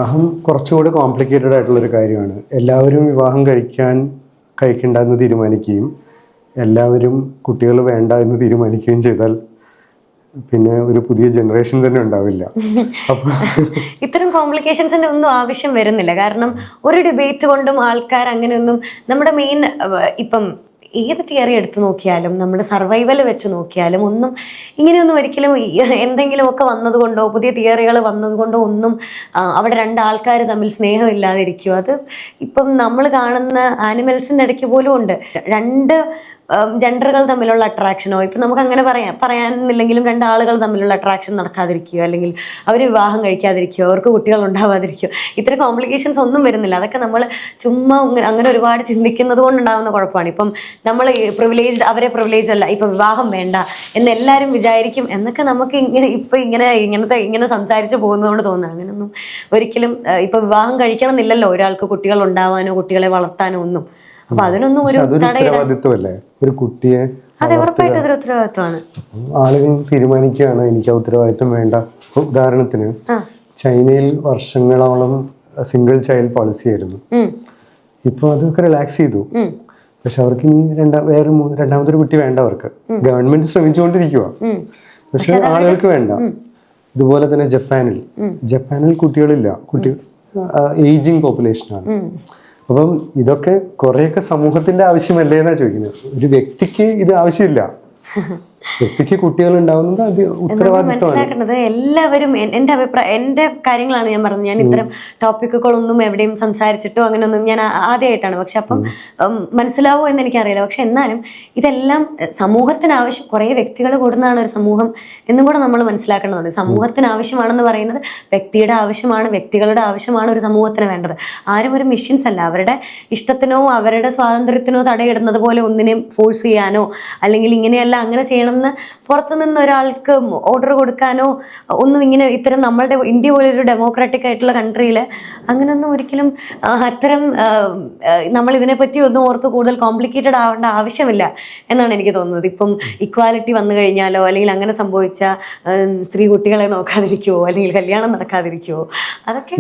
വിവാഹം കുറച്ചുകൂടി കോംപ്ലിക്കേറ്റഡ് ആയിട്ടുള്ളൊരു കാര്യമാണ്. എല്ലാവരും വിവാഹം കഴിക്കണ്ട എന്ന് തീരുമാനിക്കുകയും എല്ലാവരും കുട്ടികൾ വേണ്ട എന്ന് തീരുമാനിക്കുകയും ചെയ്താൽ പിന്നെ ഒരു പുതിയ ജനറേഷൻ തന്നെ ഉണ്ടാവില്ല. അപ്പോൾ ഇത്തരം കോംപ്ലിക്കേഷൻസിന്റെ ഒന്നും ആവശ്യം വരുന്നില്ല. കാരണം ഒരു ഡിബേറ്റ് കൊണ്ടും ആൾക്കാർ അങ്ങനെയൊന്നും നമ്മുടെ മെയിൻ ഇപ്പം ഏത് തിയറി എടുത്തു നോക്കിയാലും നമ്മുടെ സർവൈവൽ വെച്ച് നോക്കിയാലും ഒന്നും ഇങ്ങനെയൊന്നും ഒരിക്കലും എന്തെങ്കിലുമൊക്കെ വന്നതുകൊണ്ടോ പുതിയ തിയറികൾ വന്നതുകൊണ്ടോ ഒന്നും അവിടെ രണ്ടാൾക്കാർ തമ്മിൽ സ്നേഹമില്ലാതിരിക്കും. അത് ഇപ്പം നമ്മൾ കാണുന്ന ആനിമൽസിൻ്റെ ഇടയ്ക്ക് പോലും ഉണ്ട്. രണ്ട് ജെൻഡറുകൾ തമ്മിലുള്ള അട്രാക്ഷനോ ഇപ്പം നമുക്ക് അങ്ങനെ പറയാനില്ലെങ്കിലും രണ്ടാളുകൾ തമ്മിലുള്ള അട്രാക്ഷൻ നടക്കാതിരിക്കുകയോ അല്ലെങ്കിൽ അവർ വിവാഹം കഴിക്കാതിരിക്കുകയോ അവർക്ക് കുട്ടികൾ ഉണ്ടാവാതിരിക്കുകയോ ഇത്തരം കോംപ്ലിക്കേഷൻസ് ഒന്നും വരുന്നില്ല. അതൊക്കെ നമ്മൾ ചുമ്മാ അങ്ങനെ ഒരുപാട് ചിന്തിക്കുന്നത് കൊണ്ടുണ്ടാകുന്ന കുഴപ്പമാണ്. ഇപ്പം നമ്മൾ അവരെ പ്രിവിലേജ് അല്ല, ഇപ്പം വിവാഹം വേണ്ട എന്ന് എല്ലാവരും വിചാരിക്കും എന്നൊക്കെ നമുക്ക് ഇങ്ങനെ സംസാരിച്ച് പോകുന്നതുകൊണ്ട് തോന്നുന്നത്. അങ്ങനെയൊന്നും ഒരിക്കലും ഇപ്പം വിവാഹം കഴിക്കണം എന്നില്ലല്ലോ ഒരാൾക്ക് കുട്ടികൾ ഉണ്ടാവാനോ കുട്ടികളെ വളർത്താനോ ഒന്നും. അപ്പൊ അതിനൊന്നും ഒരു ഉത്തരവാദിത്വമല്ലേ ഒരു കുട്ടിയെ? അതെ, ഉറപ്പായിട്ടും അതൊരു ഉത്തരവാദിത്വമാണ്. ആളുകൾ തീരുമാനിക്കുകയാണ് എനിക്ക് ഉത്തരവാദിത്വം വേണ്ട. ഉദാഹരണത്തിന് ചൈനയിൽ വർഷങ്ങളോളം സിംഗിൾ ചൈൽഡ് പോളിസി ആയിരുന്നു. ഇപ്പൊ അതൊക്കെ റിലാക്സ് ചെയ്തു. പക്ഷെ അവർക്ക് ഇനി രണ്ടാമതൊരു കുട്ടി വേണ്ട. അവർക്ക് ഗവൺമെന്റ് ശ്രമിച്ചുകൊണ്ടിരിക്കുക, പക്ഷെ ആളുകൾക്ക് വേണ്ട. ഇതുപോലെ തന്നെ ജപ്പാനിൽ കുട്ടികളില്ല. ഏജിങ് പോപ്പുലേഷനാണ്. അപ്പം ഇതൊക്കെ കുറെയൊക്കെ സമൂഹത്തിന്റെ ആവശ്യമല്ലേ എന്നാ ചോദിക്കുന്നത്. ഒരു വ്യക്തിക്ക് ഇത് ആവശ്യമില്ല. വ്യക്തിക്ക് കുട്ടികൾ ഉണ്ടാവുന്നത് അത് മനസ്സിലാക്കേണ്ടത് എല്ലാവരും. എൻ്റെ കാര്യങ്ങളാണ് ഞാൻ പറഞ്ഞത്. ഞാൻ ഇത്തരം ടോപ്പിക്കുകളൊന്നും എവിടെയും സംസാരിച്ചിട്ടോ അങ്ങനെയൊന്നും ഞാൻ ആദ്യമായിട്ടാണ്. പക്ഷെ അപ്പം മനസ്സിലാവോ എന്ന് എനിക്കറിയില്ല. പക്ഷെ എന്നാലും ഇതെല്ലാം സമൂഹത്തിന് ആവശ്യം, കുറേ വ്യക്തികൾ കൂടുന്നതാണ് ഒരു സമൂഹം എന്നും കൂടെ നമ്മൾ മനസ്സിലാക്കേണ്ടതുണ്ട്. സമൂഹത്തിന് ആവശ്യമാണെന്ന് പറയുന്നത് വ്യക്തിയുടെ ആവശ്യമാണ്, വ്യക്തികളുടെ ആവശ്യമാണ് ഒരു സമൂഹത്തിന് വേണ്ടത്. ആരും ഒരു മെഷീൻസ് അല്ല. അവരുടെ ഇഷ്ടത്തിനോ അവരുടെ സ്വാതന്ത്ര്യത്തിനോ തടയിടുന്നത് പോലെ ഒന്നിനെയും ഫോഴ്സ് ചെയ്യാനോ അല്ലെങ്കിൽ ഇങ്ങനെയല്ല അങ്ങനെ ചെയ്യണമെന്ന് പുറത്തുനിന്ന് ഒരാൾക്ക് ഓർഡർ കൊടുക്കാനോ ഒന്നും ഇത്തരം നമ്മളുടെ ഇന്ത്യ പോലൊരു ഡെമോക്രാറ്റിക് ആയിട്ടുള്ള കൺട്രിയിൽ അങ്ങനെയൊന്നും ഒരിക്കലും അത്തരം നമ്മൾ ഇതിനെപ്പറ്റി ഒന്നും ഓർത്ത് കൂടുതൽ കോംപ്ലിക്കേറ്റഡ് ആവേണ്ട ആവശ്യമില്ല എന്നാണ് എനിക്ക് തോന്നുന്നത്. ഇപ്പം ഇക്വാലിറ്റി വന്നു കഴിഞ്ഞാലോ അല്ലെങ്കിൽ അങ്ങനെ സംഭവിച്ച സ്ത്രീ കുട്ടികളെ നോക്കാതിരിക്കുവോ അല്ലെങ്കിൽ കല്യാണം നടക്കാതിരിക്കുവോ അതൊക്കെ